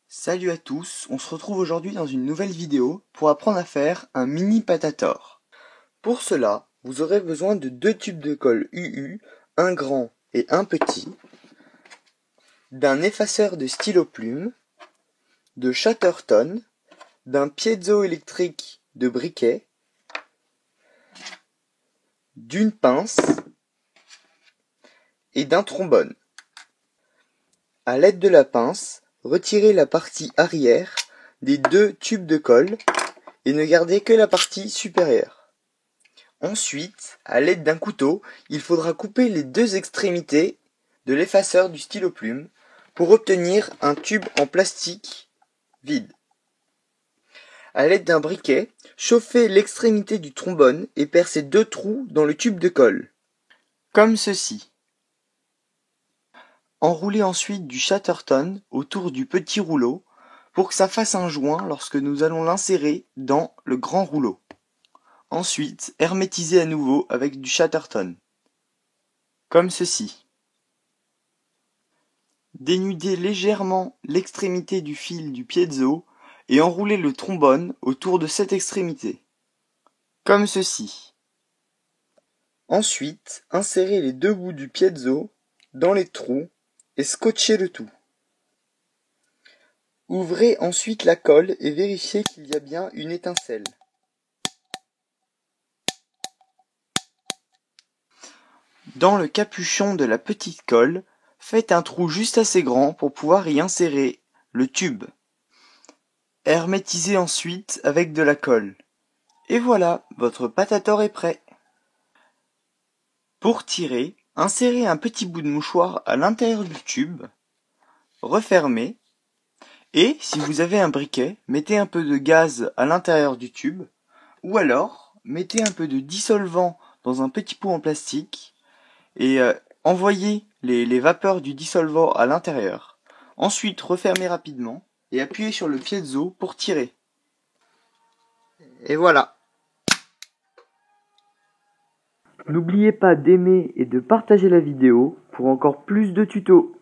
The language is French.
Salut à tous, on se retrouve aujourd'hui dans une nouvelle vidéo pour apprendre à faire un mini patator. Pour cela, vous aurez besoin de deux tubes de colle UU, un grand et un petit, d'un effaceur de stylo plume, de Chatterton, d'un piézoélectrique de briquet, d'une pince et d'un trombone. À l'aide de la pince, retirez la partie arrière des deux tubes de colle et ne gardez que la partie supérieure. Ensuite, à l'aide d'un couteau, il faudra couper les deux extrémités de l'effaceur du stylo plume pour obtenir un tube en plastique vide. À l'aide d'un briquet, chauffez l'extrémité du trombone et percez deux trous dans le tube de colle, comme ceci. Enroulez ensuite du Chatterton autour du petit rouleau pour que ça fasse un joint lorsque nous allons l'insérer dans le grand rouleau. Ensuite, hermétisez à nouveau avec du Chatterton, comme ceci. Dénudez légèrement l'extrémité du fil du piezo et enroulez le trombone autour de cette extrémité, comme ceci. Ensuite, insérez les deux bouts du piezo dans les trous et scotchez le tout. Ouvrez ensuite la colle et vérifiez qu'il y a bien une étincelle. Dans le capuchon de la petite colle, faites un trou juste assez grand pour pouvoir y insérer le tube. Hermétisez ensuite avec de la colle. Et voilà, votre patator est prêt. Pour tirer, insérez un petit bout de mouchoir à l'intérieur du tube, refermez, et si vous avez un briquet, mettez un peu de gaz à l'intérieur du tube, ou alors mettez un peu de dissolvant dans un petit pot en plastique et envoyez les vapeurs du dissolvant à l'intérieur. Ensuite, refermez rapidement et appuyez sur le piezo pour tirer. Et voilà. N'oubliez pas d'aimer et de partager la vidéo pour encore plus de tutos.